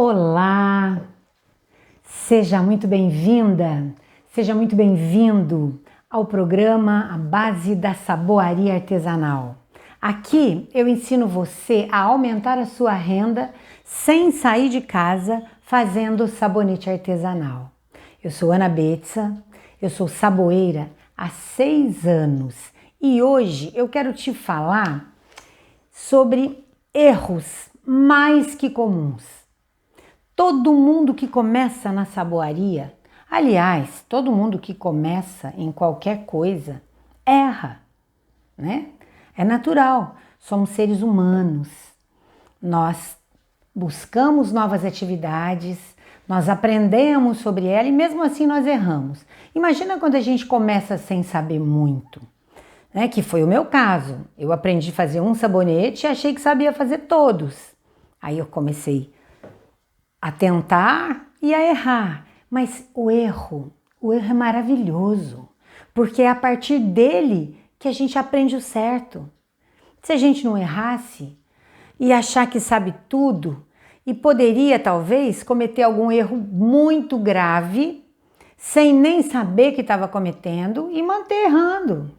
Olá, seja muito bem-vinda, seja muito bem-vindo ao programa A Base da Saboaria Artesanal. Aqui eu ensino você a aumentar a sua renda sem sair de casa fazendo sabonete artesanal. Eu sou Ana Betsa, eu sou saboeira há 6 anos e hoje eu quero te falar sobre erros mais que comuns. Todo mundo que começa na saboaria, aliás, todo mundo que começa em qualquer coisa, erra, né? É natural, somos seres humanos. Nós buscamos novas atividades, nós aprendemos sobre ela e mesmo assim nós erramos. Imagina quando a gente começa sem saber muito, né? Que foi o meu caso. Eu aprendi a fazer um sabonete e achei que sabia fazer todos. Aí eu comecei a tentar e a errar, mas o erro é maravilhoso, porque é a partir dele que a gente aprende o certo. Se a gente não errasse e achar que sabe tudo e poderia talvez cometer algum erro muito grave, sem nem saber que estava cometendo e manter errando.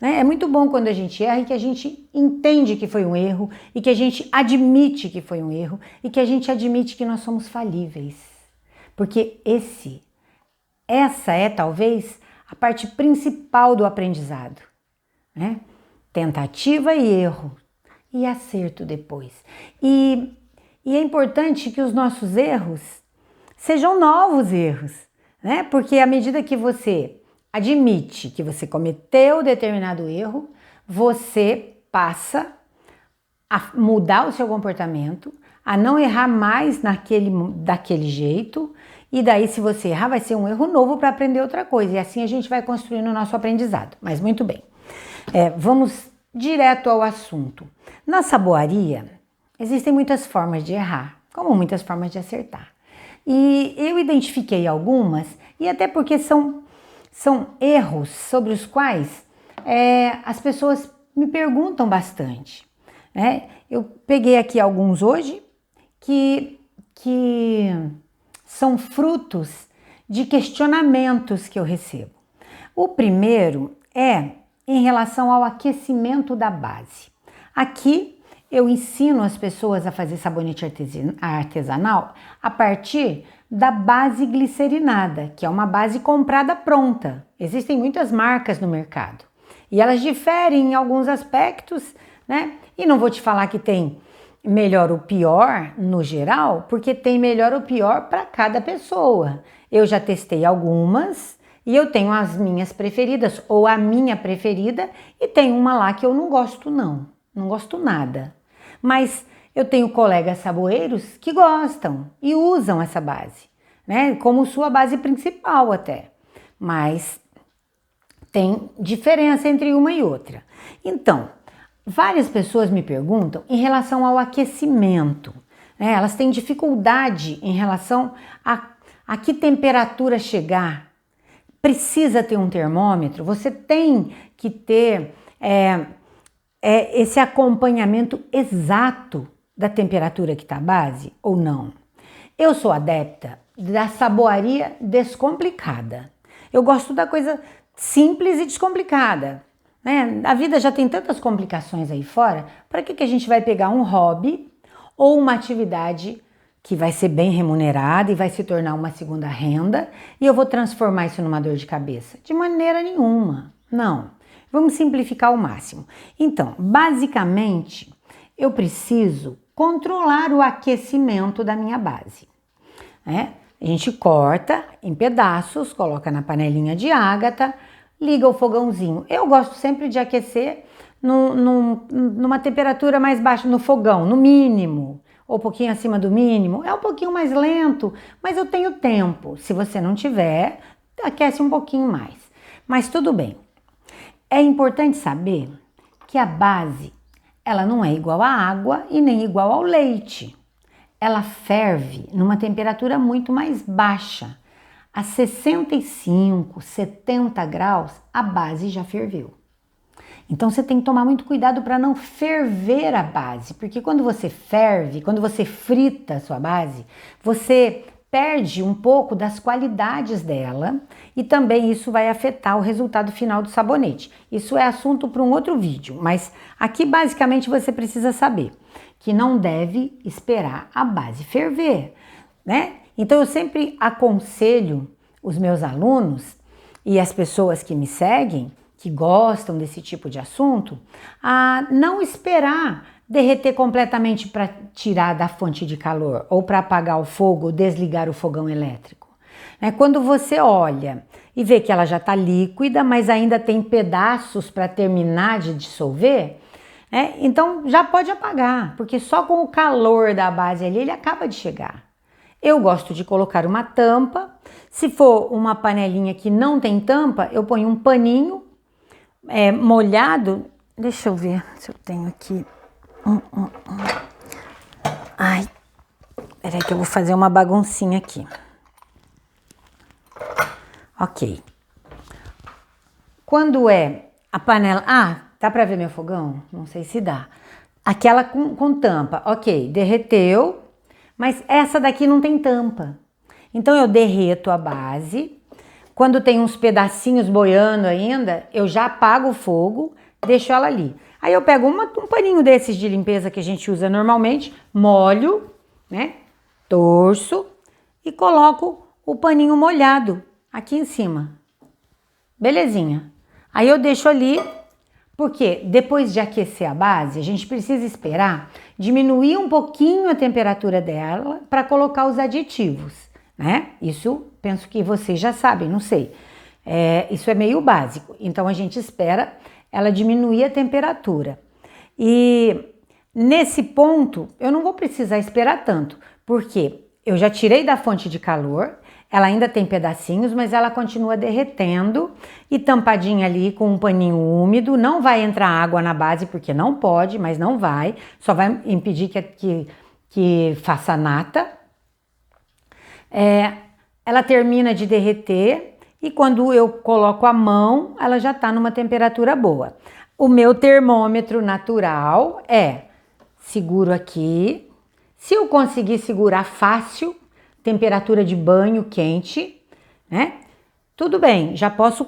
É muito bom quando a gente erra e que a gente entende que foi um erro e que a gente admite que foi um erro e que a gente admite que nós somos falíveis. Porque essa é talvez a parte principal do aprendizado, né? Tentativa e erro e acerto depois. E é importante que os nossos erros sejam novos erros, né? Porque à medida que você admite que você cometeu determinado erro, você passa a mudar o seu comportamento, a não errar mais daquele jeito, e daí se você errar vai ser um erro novo para aprender outra coisa, e assim a gente vai construindo o nosso aprendizado. Mas muito bem, vamos direto ao assunto. Na saboaria existem muitas formas de errar, como muitas formas de acertar. E eu identifiquei algumas, e até porque são erros sobre os quais as pessoas me perguntam bastante, né? Eu peguei aqui alguns hoje que são frutos de questionamentos que eu recebo. O primeiro é em relação ao aquecimento da base. Aqui eu ensino as pessoas a fazer sabonete artesanal a partir da base glicerinada, que é uma base comprada pronta. Existem muitas marcas no mercado e elas diferem em alguns aspectos, né? E não vou te falar que tem melhor ou pior no geral, porque tem melhor ou pior para cada pessoa. Eu já testei algumas e eu tenho as minhas preferidas ou a minha preferida e tem uma lá que eu não gosto não gosto nada. Mas eu tenho colegas saboeiros que gostam e usam essa base, né? Como sua base principal até. Mas tem diferença entre uma e outra. Então, várias pessoas me perguntam em relação ao aquecimento, né? Elas têm dificuldade em relação a que temperatura chegar. Precisa ter um termômetro, você tem que ter esse acompanhamento exato da temperatura que está a base ou não. Eu sou adepta da saboaria descomplicada. Eu gosto da coisa simples e descomplicada, né? A vida já tem tantas complicações aí fora, para que a gente vai pegar um hobby ou uma atividade que vai ser bem remunerada e vai se tornar uma segunda renda e eu vou transformar isso numa dor de cabeça? De maneira nenhuma, não. Vamos simplificar ao máximo. Então, basicamente, eu preciso controlar o aquecimento da minha base, né? A gente corta em pedaços, coloca na panelinha de ágata, liga o fogãozinho. Eu gosto sempre de aquecer numa temperatura mais baixa, no fogão, no mínimo, ou um pouquinho acima do mínimo. É um pouquinho mais lento, mas eu tenho tempo. Se você não tiver, aquece um pouquinho mais. Mas tudo bem. É importante saber que a base, ela não é igual à água e nem igual ao leite. Ela ferve numa temperatura muito mais baixa. A 65, 70 graus, a base já ferveu. Então você tem que tomar muito cuidado para não ferver a base, porque quando você ferve, quando você frita a sua base, você perde um pouco das qualidades dela e também isso vai afetar o resultado final do sabonete. Isso é assunto para um outro vídeo, mas aqui basicamente você precisa saber que não deve esperar a base ferver, né? Então eu sempre aconselho os meus alunos e as pessoas que me seguem, que gostam desse tipo de assunto, a não esperar derreter completamente para tirar da fonte de calor ou para apagar o fogo ou desligar o fogão elétrico. Quando você olha e vê que ela já está líquida, mas ainda tem pedaços para terminar de dissolver, então já pode apagar, porque só com o calor da base ali ele acaba de chegar. Eu gosto de colocar uma tampa. Se for uma panelinha que não tem tampa, eu ponho um paninho molhado. Deixa eu ver se eu tenho aqui. Ai, peraí que eu vou fazer uma baguncinha aqui. Ok. Quando é a panela... dá pra ver meu fogão? Não sei se dá. Aquela com tampa. Ok, derreteu. Mas essa daqui não tem tampa. Então eu derreto a base. Quando tem uns pedacinhos boiando ainda, eu já apago o fogo, deixo ela ali. Aí eu pego um paninho desses de limpeza que a gente usa normalmente, molho, torço e coloco o paninho molhado aqui em cima. Belezinha. Aí eu deixo ali, porque depois de aquecer a base, a gente precisa esperar diminuir um pouquinho a temperatura dela para colocar os aditivos, Isso penso que vocês já sabem, não sei. Isso é meio básico. Então a gente espera ela diminuir a temperatura. E nesse ponto eu não vou precisar esperar tanto, porque eu já tirei da fonte de calor, ela ainda tem pedacinhos, mas ela continua derretendo e tampadinha ali com um paninho úmido. Não vai entrar água na base, porque não pode, mas não vai. Só vai impedir que faça nata. Ela termina de derreter e quando eu coloco a mão, ela já está numa temperatura boa. O meu termômetro natural seguro aqui. Se eu conseguir segurar fácil, temperatura de banho quente, tudo bem, já posso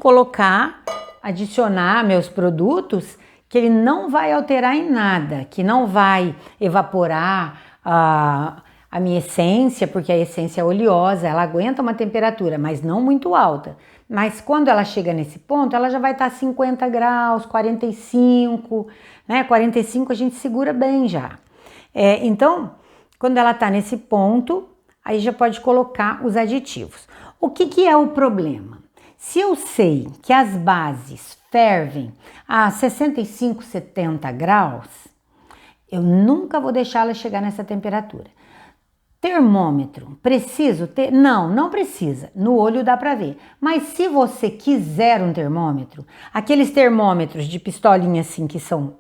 adicionar meus produtos que ele não vai alterar em nada, que não vai evaporar a minha essência, porque a essência é oleosa, ela aguenta uma temperatura, mas não muito alta. Mas quando ela chega nesse ponto, ela já vai estar 50 graus, 45, 45 a gente segura bem já. Então, quando ela está nesse ponto, aí já pode colocar os aditivos. O que é o problema? Se eu sei que as bases fervem a 65, 70 graus, eu nunca vou deixá-la chegar nessa temperatura. Termômetro, preciso ter? Não, não precisa. No olho dá para ver. Mas se você quiser um termômetro, aqueles termômetros de pistolinha assim que são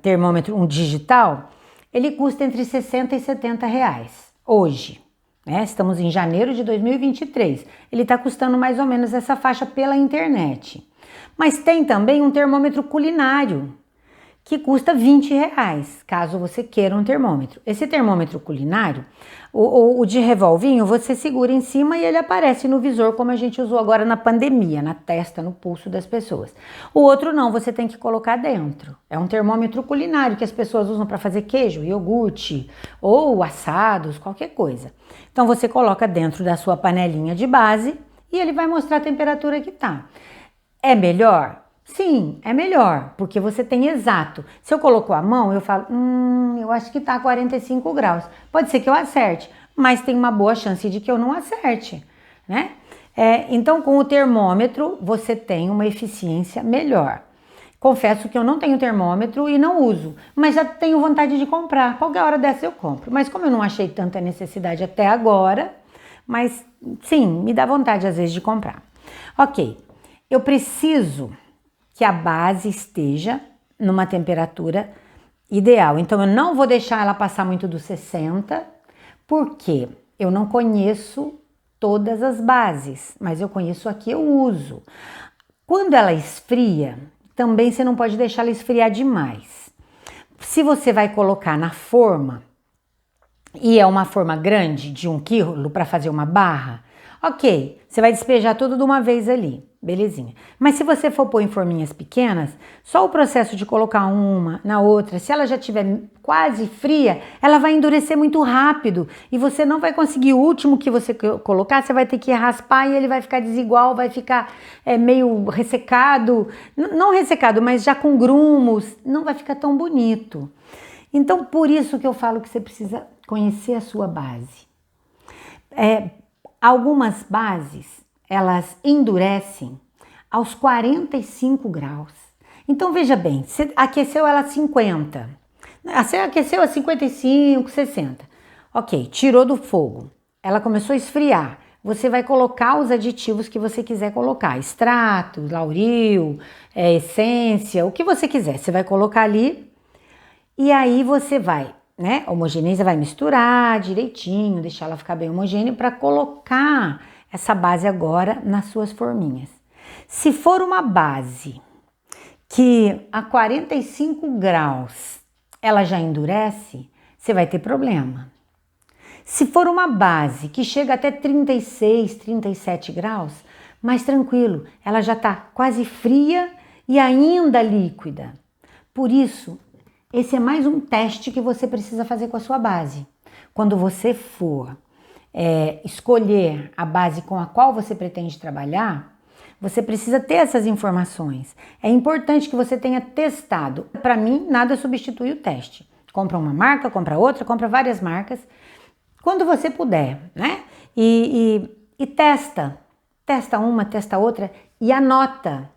termômetro um digital, ele custa entre 60 e 70 reais hoje. Estamos em janeiro de 2023. Ele está custando mais ou menos essa faixa pela internet. Mas tem também um termômetro culinário, que custa 20 reais, caso você queira um termômetro. Esse termômetro culinário, o de revolvinho, você segura em cima e ele aparece no visor, como a gente usou agora na pandemia, na testa, no pulso das pessoas. O outro não, você tem que colocar dentro. É um termômetro culinário que as pessoas usam para fazer queijo, iogurte ou assados, qualquer coisa. Então você coloca dentro da sua panelinha de base e ele vai mostrar a temperatura que tá. É melhor? Sim, é melhor, porque você tem exato. Se eu coloco a mão, eu falo, eu acho que tá 45 graus. Pode ser que eu acerte, mas tem uma boa chance de que eu não acerte, Então, com o termômetro, você tem uma eficiência melhor. Confesso que eu não tenho termômetro e não uso, mas já tenho vontade de comprar. Qualquer hora dessa eu compro. Mas como eu não achei tanta necessidade até agora, mas sim, me dá vontade às vezes de comprar. Ok, eu preciso que a base esteja numa temperatura ideal. Então, eu não vou deixar ela passar muito dos 60, porque eu não conheço todas as bases, mas eu conheço a que eu uso. Quando ela esfria, também você não pode deixar ela esfriar demais. Se você vai colocar na forma, e é uma forma grande de 1 quilo para fazer uma barra, ok, você vai despejar tudo de uma vez ali, belezinha. Mas se você for pôr em forminhas pequenas, só o processo de colocar uma na outra, se ela já estiver quase fria, ela vai endurecer muito rápido e você não vai conseguir o último que você colocar, você vai ter que raspar e ele vai ficar desigual, vai ficar meio ressecado, não ressecado, mas já com grumos, não vai ficar tão bonito. Então, por isso que eu falo que você precisa conhecer a sua base. Algumas bases, elas endurecem aos 45 graus. Então, veja bem, você aqueceu ela a 50, você aqueceu a 55, 60. Ok, tirou do fogo, ela começou a esfriar. Você vai colocar os aditivos que você quiser colocar, extrato, lauril, essência, o que você quiser. Você vai colocar ali e aí você vai, né, homogeneiza, vai misturar direitinho, deixar ela ficar bem homogênea para colocar essa base agora nas suas forminhas. Se for uma base que a 45 graus ela já endurece, você vai ter problema. Se for uma base que chega até 36, 37 graus, mais tranquilo, ela já está quase fria e ainda líquida. Por isso, esse é mais um teste que você precisa fazer com a sua base. Quando você for escolher a base com a qual você pretende trabalhar, você precisa ter essas informações. É importante que você tenha testado. Para mim, nada substitui o teste. Compra uma marca, compra outra, compra várias marcas, quando você puder, né? E testa. Testa uma, testa outra e anota.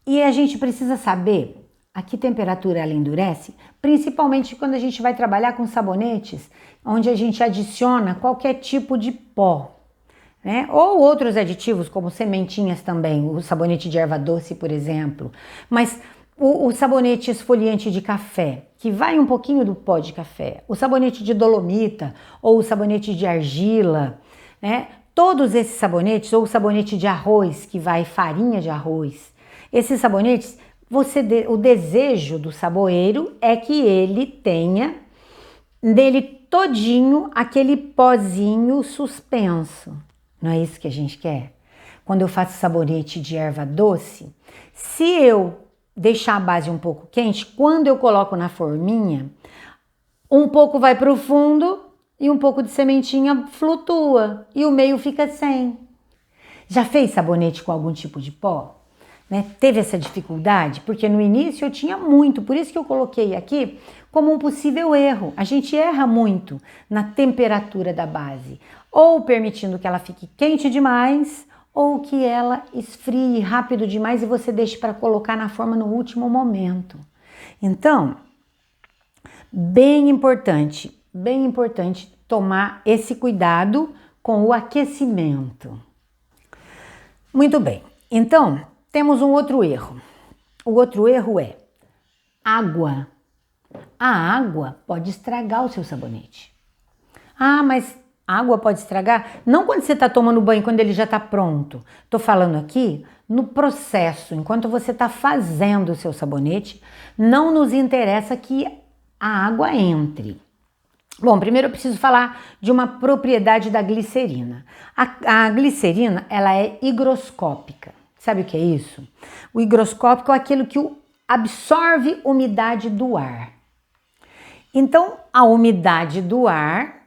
E a gente precisa saber a que temperatura ela endurece, principalmente quando a gente vai trabalhar com sabonetes, onde a gente adiciona qualquer tipo de pó, né? Ou outros aditivos, como sementinhas também, o sabonete de erva doce, por exemplo. Mas o sabonete esfoliante de café, que vai um pouquinho do pó de café, o sabonete de dolomita ou o sabonete de argila, né? Todos esses sabonetes, ou o sabonete de arroz, que vai farinha de arroz, esses sabonetes, o desejo do saboeiro é que ele tenha nele todinho aquele pozinho suspenso. Não é isso que a gente quer? Quando eu faço sabonete de erva doce, se eu deixar a base um pouco quente, quando eu coloco na forminha, um pouco vai para o fundo e um pouco de sementinha flutua e o meio fica sem. Já fez sabonete com algum tipo de pó? Né? Teve essa dificuldade? Porque no início eu tinha muito, por isso que eu coloquei aqui como um possível erro. A gente erra muito na temperatura da base, ou permitindo que ela fique quente demais, ou que ela esfrie rápido demais e você deixe para colocar na forma no último momento. Então, bem importante tomar esse cuidado com o aquecimento. Muito bem, então temos um outro erro. O outro erro é água. A água pode estragar o seu sabonete. Ah, mas água pode estragar? Não quando você está tomando banho, quando ele já está pronto. Estou falando aqui no processo, enquanto você está fazendo o seu sabonete, não nos interessa que a água entre. Bom, primeiro eu preciso falar de uma propriedade da glicerina. A glicerina, ela é higroscópica. Sabe o que é isso? O higroscópico é aquilo que absorve umidade do ar. Então, a umidade do ar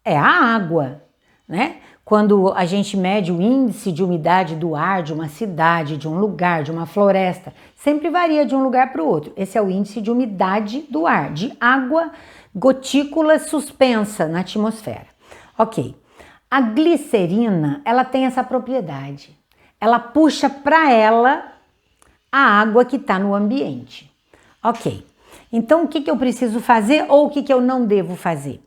é a água, né? Quando a gente mede o índice de umidade do ar de uma cidade, de um lugar, de uma floresta, sempre varia de um lugar para o outro. Esse é o índice de umidade do ar, de água, gotícula suspensa na atmosfera. Ok. A glicerina, ela tem essa propriedade. Ela puxa para ela a água que está no ambiente. Ok. Então, o que eu preciso fazer ou o que eu não devo fazer?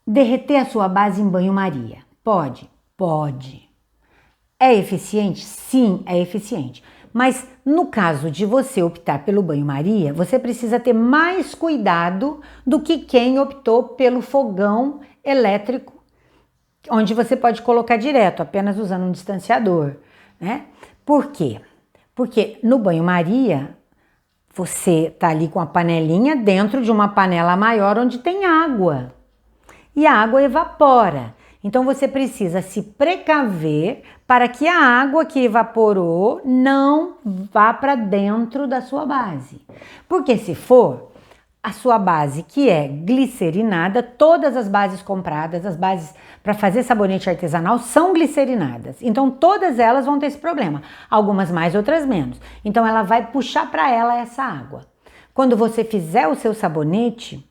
Derreter a sua base em banho-maria. Pode? Pode. É eficiente? Sim, é eficiente. Mas no caso de você optar pelo banho-maria, você precisa ter mais cuidado do que quem optou pelo fogão elétrico, onde você pode colocar direto, apenas usando um distanciador, né? Por quê? Porque no banho-maria, você tá ali com a panelinha dentro de uma panela maior onde tem água. E a água evapora. Então você precisa se precaver para que a água que evaporou não vá para dentro da sua base. Porque se for, a sua base que é glicerinada, todas as bases compradas, as bases para fazer sabonete artesanal são glicerinadas. Então todas elas vão ter esse problema, algumas mais, outras menos. Então ela vai puxar para ela essa água. Quando você fizer o seu sabonete,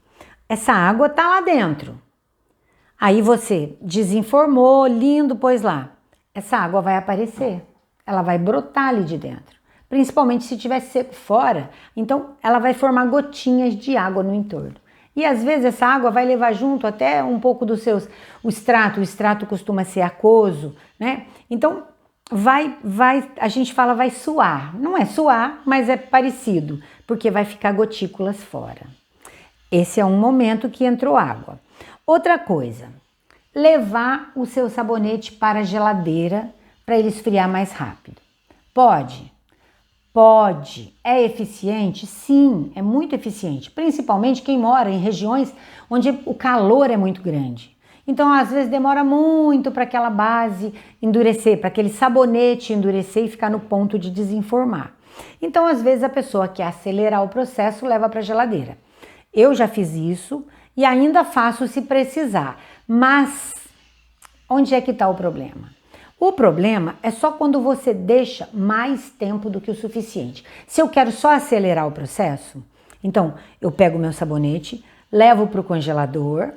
essa água tá lá dentro. Aí você desenformou, lindo, pôs lá. Essa água vai aparecer, ela vai brotar ali de dentro. Principalmente se tiver seco fora, então ela vai formar gotinhas de água no entorno. E às vezes essa água vai levar junto até um pouco dos seus, o extrato costuma ser aquoso, né? Então a gente fala vai suar. Não é suar, mas é parecido, porque vai ficar gotículas fora. Esse é um momento que entrou água. Outra coisa, levar o seu sabonete para a geladeira para ele esfriar mais rápido. Pode? Pode. É eficiente? Sim, é muito eficiente. Principalmente quem mora em regiões onde o calor é muito grande. Então, às vezes, demora muito para aquela base endurecer, para aquele sabonete endurecer e ficar no ponto de desenformar. Então, às vezes, a pessoa quer acelerar o processo, leva para a geladeira. Eu já fiz isso e ainda faço se precisar. Mas onde é que está o problema? O problema é só quando você deixa mais tempo do que o suficiente. Se eu quero só acelerar o processo, então eu pego o meu sabonete, levo para o congelador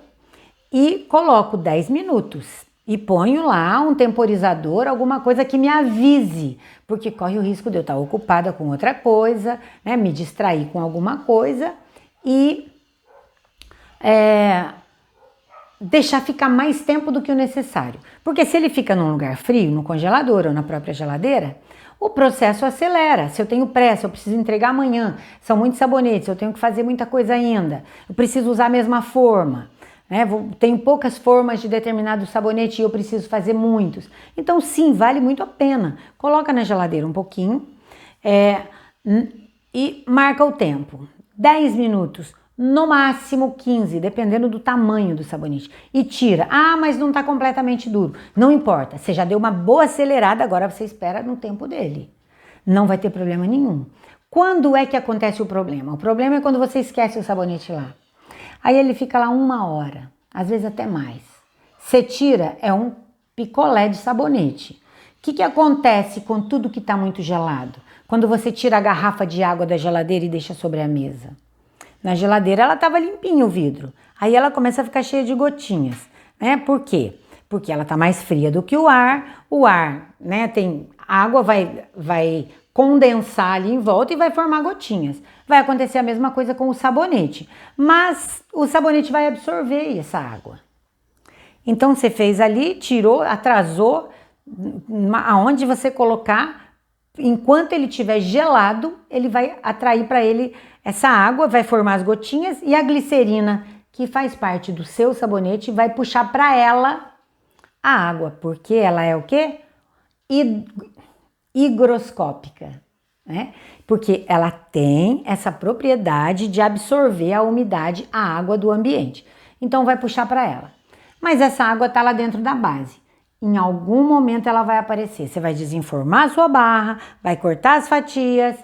e coloco 10 minutos. E ponho lá um temporizador, alguma coisa que me avise, porque corre o risco de eu estar ocupada com outra coisa, né, me distrair com alguma coisa e deixar ficar mais tempo do que o necessário. Porque se ele fica num lugar frio, no congelador ou na própria geladeira, o processo acelera. Se eu tenho pressa, eu preciso entregar amanhã, são muitos sabonetes, eu tenho que fazer muita coisa ainda, eu preciso usar a mesma forma, né? Tenho poucas formas de determinado sabonete e eu preciso fazer muitos. Então sim, vale muito a pena. Coloca na geladeira um pouquinho e marca o tempo. 10 minutos. No máximo 15, dependendo do tamanho do sabonete. E tira. Ah, mas não está completamente duro. Não importa, você já deu uma boa acelerada, agora você espera no tempo dele. Não vai ter problema nenhum. Quando é que acontece o problema? O problema é quando você esquece o sabonete lá. Aí ele fica lá 1 hora, às vezes até mais. Você tira, é um picolé de sabonete. O que acontece com tudo que está muito gelado? Quando você tira a garrafa de água da geladeira e deixa sobre a mesa. Na geladeira ela estava limpinho o vidro, aí ela começa a ficar cheia de gotinhas, né? Por quê? Porque ela está mais fria do que o ar, né, tem água, vai condensar ali em volta e vai formar gotinhas. Vai acontecer a mesma coisa com o sabonete, mas o sabonete vai absorver essa água. Então você fez ali, tirou, atrasou, aonde você colocar, enquanto ele estiver gelado, ele vai atrair para ele essa água, vai formar as gotinhas e a glicerina, que faz parte do seu sabonete, vai puxar para ela a água, porque ela é o quê? Higroscópica, né? Porque ela tem essa propriedade de absorver a umidade, a água do ambiente. Então vai puxar para ela. Mas essa água está lá dentro da base. Em algum momento ela vai aparecer. Você vai desenformar a sua barra, vai cortar as fatias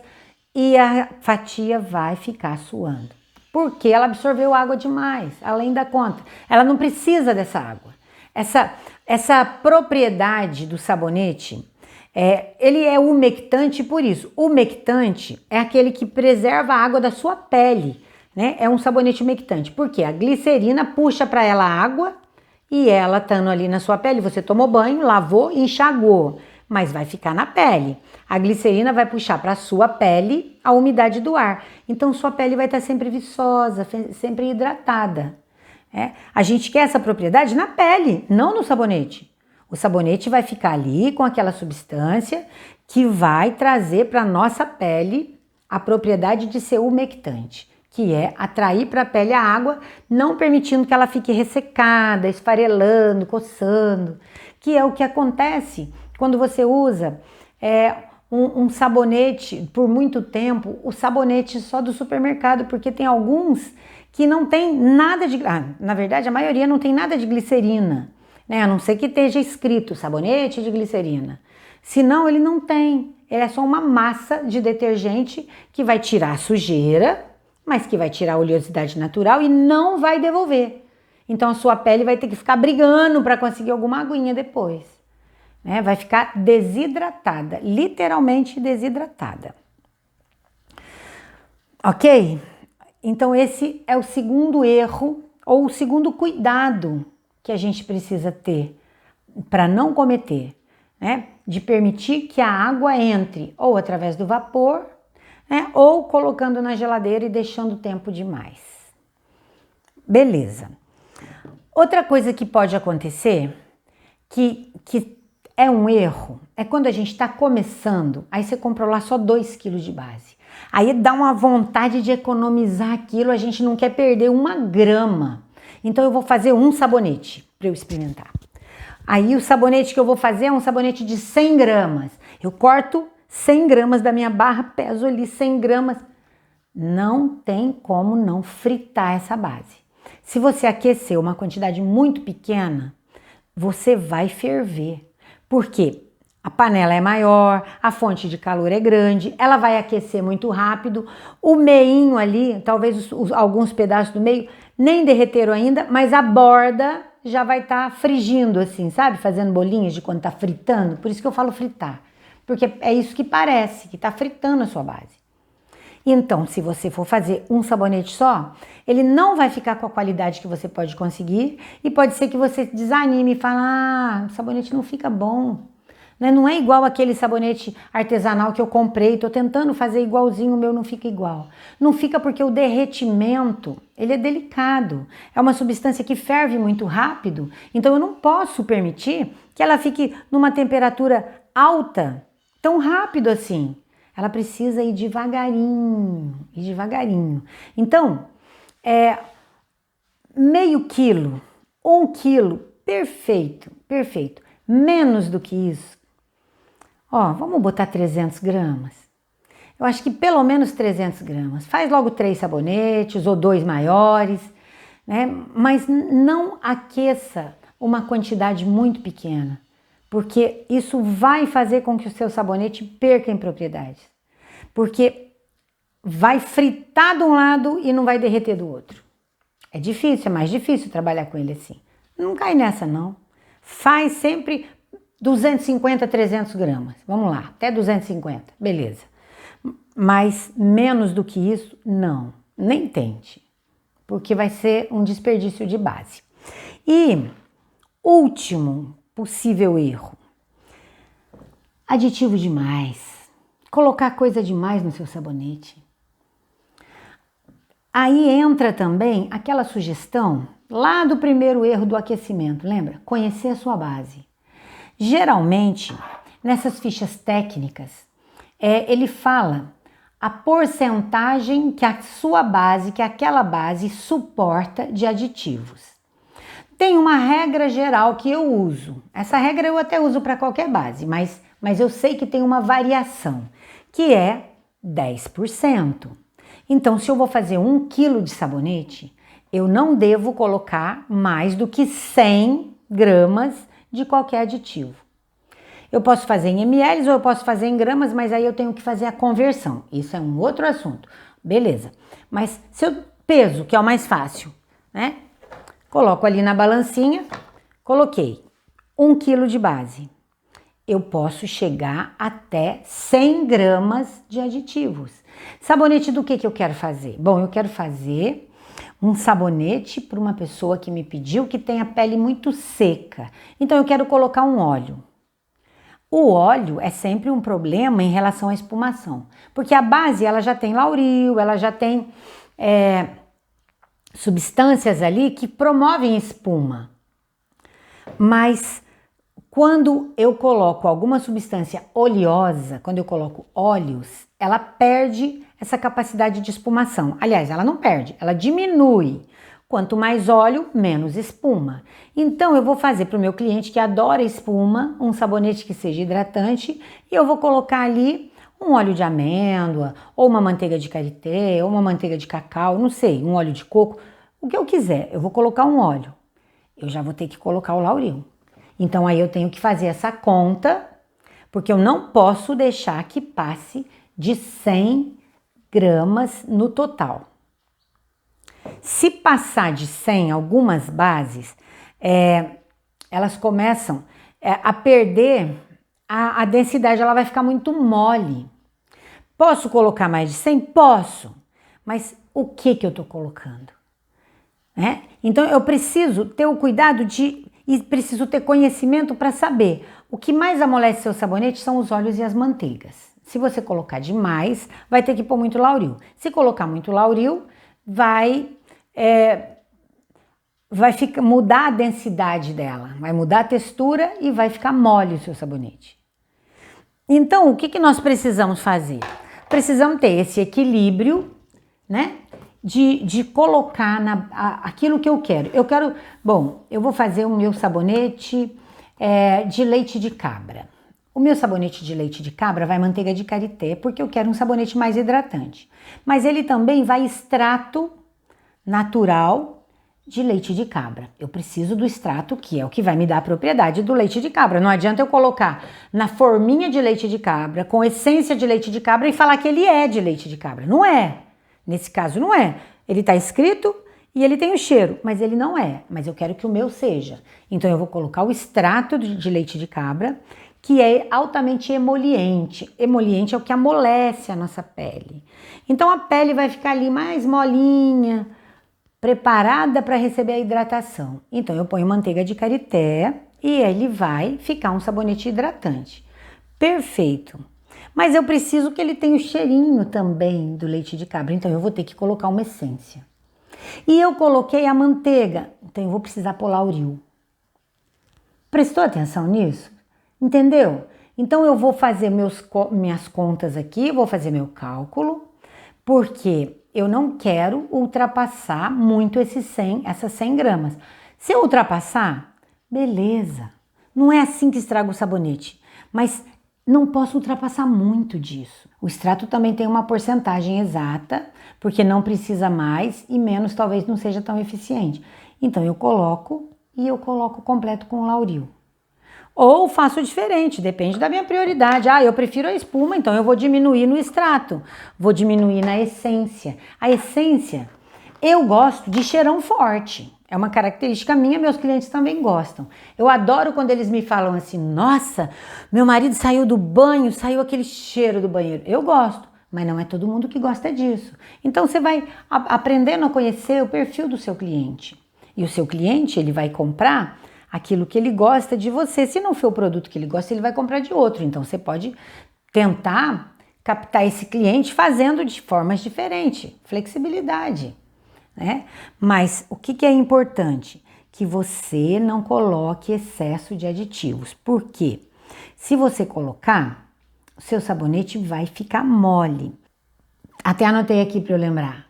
e a fatia vai ficar suando. Porque ela absorveu água demais, além da conta. Ela não precisa dessa água. Essa propriedade do sabonete, ele é umectante por isso. Umectante é aquele que preserva a água da sua pele, né? É um sabonete umectante. Porque a glicerina puxa para ela a água e ela estando ali na sua pele, você tomou banho, lavou e enxagou, mas vai ficar na pele. A glicerina vai puxar para a sua pele a umidade do ar. Então sua pele vai estar sempre viçosa, sempre hidratada. A gente quer essa propriedade na pele, não no sabonete. O sabonete vai ficar ali com aquela substância que vai trazer para a nossa pele a propriedade de ser umectante, que é atrair para a pele a água, não permitindo que ela fique ressecada, esfarelando, coçando, que é o que acontece quando você usa um sabonete por muito tempo, o sabonete só do supermercado, porque tem alguns que não tem nada de... na verdade, a maioria não tem nada de glicerina, né? A não ser que esteja escrito sabonete de glicerina. Senão, ele não tem. Ele é só uma massa de detergente que vai tirar a sujeira, mas que vai tirar a oleosidade natural e não vai devolver. Então, a sua pele vai ter que ficar brigando para conseguir alguma aguinha depois, né? Vai ficar desidratada, literalmente desidratada. Ok? Então, esse é o segundo erro ou o segundo cuidado que a gente precisa ter para não cometer, né? De permitir que a água entre ou através do vapor, né? Ou colocando na geladeira e deixando tempo demais. Beleza. Outra coisa que pode acontecer, que é um erro, é quando a gente está começando, aí você comprou lá só 2 kg de base. Aí dá uma vontade de economizar aquilo, a gente não quer perder 1 grama. Então eu vou fazer um sabonete para eu experimentar. Aí o sabonete que eu vou fazer é um sabonete de 100 gramas. Eu corto 100 gramas da minha barra, peso ali 100 gramas. Não tem como não fritar essa base. Se você aquecer uma quantidade muito pequena, você vai ferver. Por quê? A panela é maior, a fonte de calor é grande, ela vai aquecer muito rápido, o meinho ali, talvez alguns pedaços do meio nem derreteram ainda, mas a borda já vai estar frigindo assim, sabe? Fazendo bolinhas de quando tá fritando, por isso que eu falo fritar, porque é isso que parece, que tá fritando a sua base. Então, se você for fazer um sabonete só, ele não vai ficar com a qualidade que você pode conseguir e pode ser que você desanime e fale, o sabonete não fica bom. Né? Não é igual aquele sabonete artesanal que eu comprei, tô tentando fazer igualzinho, o meu não fica igual. Não fica porque o derretimento, ele é delicado. É uma substância que ferve muito rápido, então eu não posso permitir que ela fique numa temperatura alta tão rápido assim. Ela precisa ir devagarinho, Então, meio quilo, 1 quilo, perfeito. Menos do que isso, vamos botar 300 gramas. Eu acho que pelo menos 300 gramas. Faz logo 3 sabonetes ou 2 maiores, né? Mas não aqueça uma quantidade muito pequena, porque isso vai fazer com que o seu sabonete perca em propriedades. Porque vai fritar de um lado e não vai derreter do outro. É difícil, é mais difícil trabalhar com ele assim. Não cai nessa não. Faz sempre 250, 300 gramas. Vamos lá, até 250, beleza. Mas menos do que isso, não. Nem tente, porque vai ser um desperdício de base. E último possível erro, aditivo demais. Colocar coisa demais no seu sabonete. Aí entra também aquela sugestão lá do primeiro erro do aquecimento, lembra? Conhecer a sua base. Geralmente, nessas fichas técnicas, ele fala a porcentagem que a sua base, que aquela base suporta de aditivos. Tem uma regra geral que eu uso. Essa regra eu até uso para qualquer base, mas eu sei que tem uma variação, que é 10%. Então, se eu vou fazer 1 quilo de sabonete, eu não devo colocar mais do que 100 gramas de qualquer aditivo. Eu posso fazer em ml ou eu posso fazer em gramas, mas aí eu tenho que fazer a conversão. Isso é um outro assunto. Beleza. Mas se eu peso, que é o mais fácil, né? Coloco ali na balancinha, coloquei 1 quilo de base. Eu posso chegar até 100 gramas de aditivos. Sabonete do que eu quero fazer? Bom, eu quero fazer um sabonete para uma pessoa que me pediu que tem a pele muito seca. Então eu quero colocar um óleo. O óleo é sempre um problema em relação à espumação, porque a base ela já tem lauril, ela já tem substâncias ali que promovem espuma. Mas quando eu coloco alguma substância oleosa, quando eu coloco óleos, ela perde essa capacidade de espumação. Aliás, ela não perde, ela diminui. Quanto mais óleo, menos espuma. Então eu vou fazer para o meu cliente que adora espuma, um sabonete que seja hidratante, e eu vou colocar ali um óleo de amêndoa, ou uma manteiga de karité, ou uma manteiga de cacau, não sei, um óleo de coco, o que eu quiser. Eu vou colocar um óleo. Eu já vou ter que colocar o Lauril. Então aí eu tenho que fazer essa conta, porque eu não posso deixar que passe de 100 gramas no total. Se passar de 100, algumas bases, elas começam a perder a densidade, ela vai ficar muito mole. Posso colocar mais de 100? Posso, mas o que eu estou colocando? Então eu preciso ter o cuidado e preciso ter conhecimento para saber. O que mais amolece seu sabonete são os óleos e as manteigas. Se você colocar demais, vai ter que pôr muito Lauril. Se colocar muito Lauril, vai mudar a densidade dela, vai mudar a textura e vai ficar mole o seu sabonete. Então, o que nós precisamos fazer? Precisamos ter esse equilíbrio, né? De colocar aquilo que eu quero. Eu vou fazer o meu sabonete de leite de cabra. O meu sabonete de leite de cabra vai manteiga de karité, porque eu quero um sabonete mais hidratante. Mas ele também vai extrato natural de leite de cabra. Eu preciso do extrato, que é o que vai me dar a propriedade do leite de cabra. Não adianta eu colocar na forminha de leite de cabra, com essência de leite de cabra e falar que ele é de leite de cabra. Não é. Nesse caso não é. Ele está escrito e ele tem o cheiro, mas ele não é. Mas eu quero que o meu seja. Então eu vou colocar o extrato de leite de cabra, que é altamente emoliente. Emoliente é o que amolece a nossa pele. Então a pele vai ficar ali mais molinha, preparada para receber a hidratação. Então eu ponho manteiga de karité e ele vai ficar um sabonete hidratante. Perfeito. Mas eu preciso que ele tenha o cheirinho também do leite de cabra, então eu vou ter que colocar uma essência. E eu coloquei a manteiga, então eu vou precisar pôr Lauril. Prestou atenção nisso? Entendeu? Então eu vou fazer minhas contas aqui, vou fazer meu cálculo, porque eu não quero ultrapassar muito essas 100 gramas. Se eu ultrapassar, beleza. Não é assim que estraga o sabonete, mas não posso ultrapassar muito disso. O extrato também tem uma porcentagem exata, porque não precisa mais e menos talvez não seja tão eficiente. Então eu coloco completo com Lauril. Ou faço diferente, depende da minha prioridade. Eu prefiro a espuma, então eu vou diminuir no extrato, vou diminuir na essência. A essência, eu gosto de cheirão forte. É uma característica minha, meus clientes também gostam. Eu adoro quando eles me falam assim, nossa, meu marido saiu do banho, saiu aquele cheiro do banheiro. Eu gosto, mas não é todo mundo que gosta disso. Então você vai aprendendo a conhecer o perfil do seu cliente. E o seu cliente, ele vai comprar aquilo que ele gosta de você. Se não for o produto que ele gosta, ele vai comprar de outro. Então você pode tentar captar esse cliente fazendo de formas diferentes. Flexibilidade. Mas o que é importante? Que você não coloque excesso de aditivos. Por quê? Se você colocar, o seu sabonete vai ficar mole. Até anotei aqui para eu lembrar.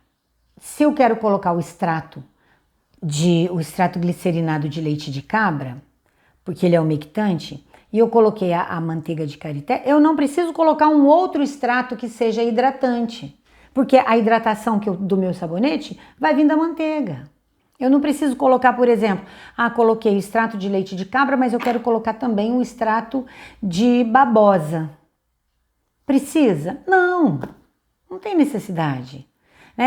Se eu quero colocar o extrato glicerinado de leite de cabra, porque ele é umectante, e eu coloquei a manteiga de karité, eu não preciso colocar um outro extrato que seja hidratante. Porque a hidratação do meu sabonete vai vir da manteiga. Eu não preciso colocar, por exemplo, coloquei o extrato de leite de cabra, mas eu quero colocar também o extrato de babosa. Precisa? Não tem necessidade.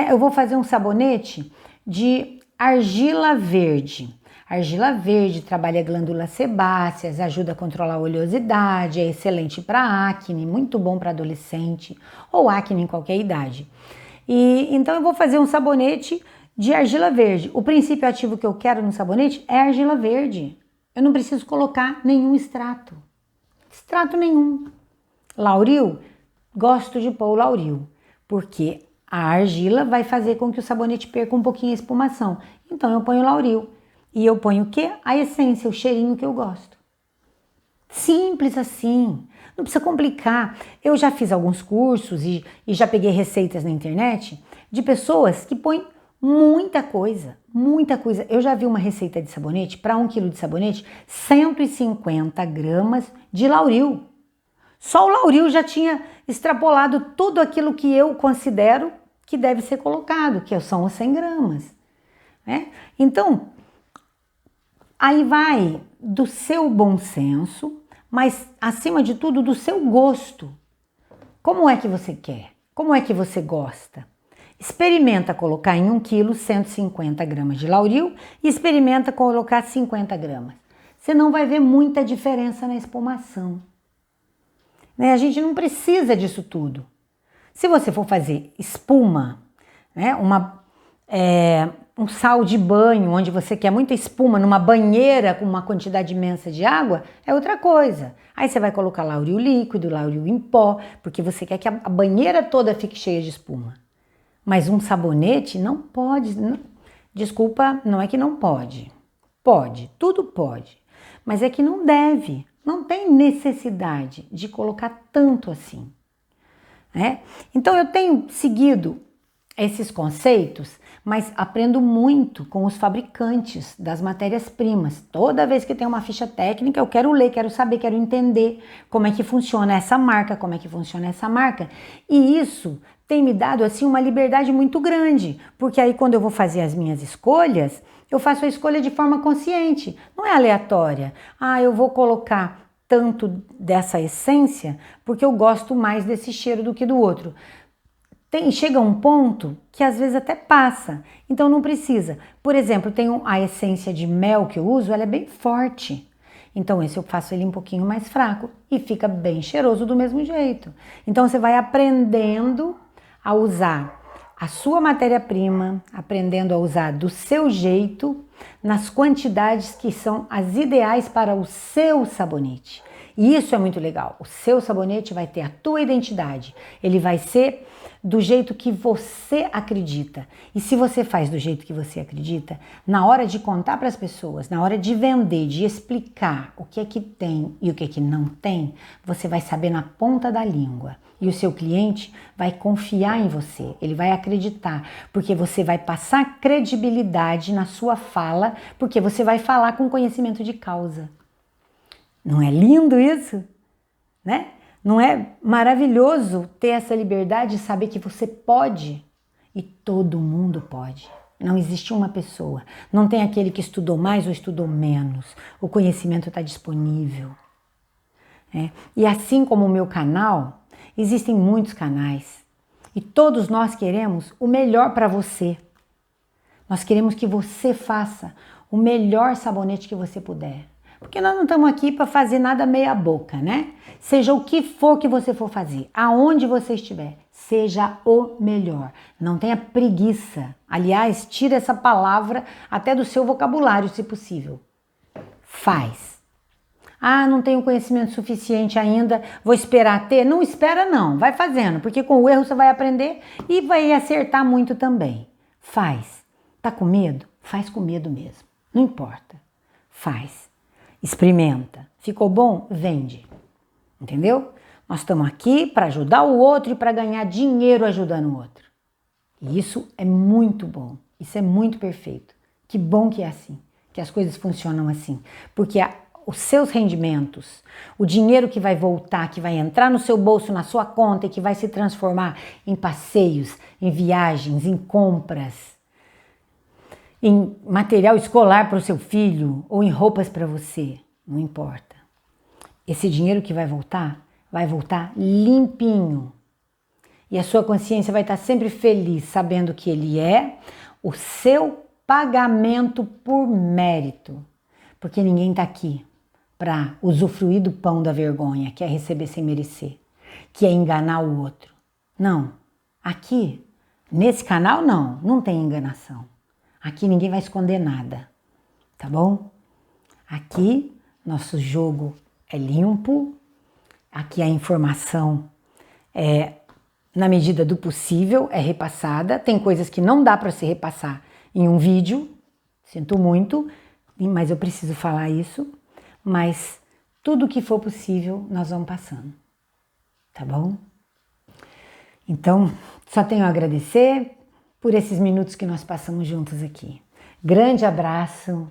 Eu vou fazer um sabonete de argila verde. Argila verde trabalha glândulas sebáceas, ajuda a controlar a oleosidade, é excelente para acne, muito bom para adolescente ou acne em qualquer idade. Então eu vou fazer um sabonete de argila verde. O princípio ativo que eu quero no sabonete é argila verde. Eu não preciso colocar nenhum extrato. Extrato nenhum. Lauril, gosto de pôr o Lauril, porque a argila vai fazer com que o sabonete perca um pouquinho a espumação. Então eu ponho Lauril. E eu ponho o quê? A essência, o cheirinho que eu gosto. Simples assim. Não precisa complicar. Eu já fiz alguns cursos e já peguei receitas na internet de pessoas que põem Muita coisa, muita coisa. Eu já vi uma receita de sabonete, para 1 quilo de sabonete, 150 gramas de lauril. Só o lauril já tinha extrapolado tudo aquilo que eu considero que deve ser colocado, que são os 100 gramas. Né? Então, aí vai do seu bom senso, mas acima de tudo do seu gosto. Como é que você quer? Como é que você gosta? Experimenta colocar em 1 quilo 150 gramas de lauril e experimenta colocar 50 gramas. Você não vai ver muita diferença na espumação. Né? A gente não precisa disso tudo. Se você for fazer espuma, né, um sal de banho, onde você quer muita espuma, numa banheira com uma quantidade imensa de água, é outra coisa. Aí você vai colocar lauril líquido, lauril em pó, porque você quer que a banheira toda fique cheia de espuma. Mas um sabonete não pode, desculpa, não é que não pode. Pode, tudo pode. Mas é que não deve, não tem necessidade de colocar tanto assim. Né? Então eu tenho seguido esses conceitos, mas aprendo muito com os fabricantes das matérias-primas. Toda vez que tem uma ficha técnica, eu quero ler, quero saber, quero entender como é que funciona essa marca, como é que funciona essa marca. E isso tem me dado assim uma liberdade muito grande, porque aí quando eu vou fazer as minhas escolhas, eu faço a escolha de forma consciente, não é aleatória. Ah, eu vou colocar tanto dessa essência porque eu gosto mais desse cheiro do que do outro. Chega um ponto que às vezes até passa, então não precisa. Por exemplo, tem a essência de mel que eu uso, ela é bem forte. Então esse eu faço ele um pouquinho mais fraco e fica bem cheiroso do mesmo jeito. Então você vai aprendendo a usar a sua matéria-prima, aprendendo a usar do seu jeito, nas quantidades que são as ideais para o seu sabonete. E isso é muito legal. O seu sabonete vai ter a tua identidade. Ele vai ser do jeito que você acredita. E se você faz do jeito que você acredita, na hora de contar para as pessoas, na hora de vender, de explicar o que é que tem e o que é que não tem, você vai saber na ponta da língua. E o seu cliente vai confiar em você, ele vai acreditar, porque você vai passar credibilidade na sua fala, porque você vai falar com conhecimento de causa. Não é lindo isso? Né? Não é maravilhoso ter essa liberdade de saber que você pode? E todo mundo pode. Não existe uma pessoa. Não tem aquele que estudou mais ou estudou menos. O conhecimento está disponível. E assim como o meu canal, existem muitos canais. E todos nós queremos o melhor para você. Nós queremos que você faça o melhor sabonete que você puder. Porque nós não estamos aqui para fazer nada meia boca, né? Seja o que for que você for fazer, aonde você estiver, seja o melhor. Não tenha preguiça. Aliás, tira essa palavra até do seu vocabulário, se possível. Faz. Ah, não tenho conhecimento suficiente ainda, vou esperar ter. Não espera não, vai fazendo, porque com o erro você vai aprender e vai acertar muito também. Faz. Tá com medo? Faz com medo mesmo. Não importa. Faz. Experimenta. Ficou bom? Vende. Entendeu? Nós estamos aqui para ajudar o outro e para ganhar dinheiro ajudando o outro. E isso é muito bom. Isso é muito perfeito. Que bom que é assim. Que as coisas funcionam assim. Porque os seus rendimentos, o dinheiro que vai voltar, que vai entrar no seu bolso, na sua conta e que vai se transformar em passeios, em viagens, em compras, em material escolar para o seu filho ou em roupas para você, não importa. Esse dinheiro que vai voltar limpinho. E a sua consciência vai estar sempre feliz, sabendo que ele é o seu pagamento por mérito. Porque ninguém está aqui para usufruir do pão da vergonha, que é receber sem merecer, que é enganar o outro. Não, aqui, nesse canal não tem enganação. Aqui ninguém vai esconder nada, tá bom? Aqui nosso jogo é limpo, aqui a informação na medida do possível, é repassada. Tem coisas que não dá para se repassar em um vídeo, sinto muito, mas eu preciso falar isso. Mas tudo que for possível nós vamos passando, tá bom? Então, só tenho a agradecer por esses minutos que nós passamos juntos aqui. Grande abraço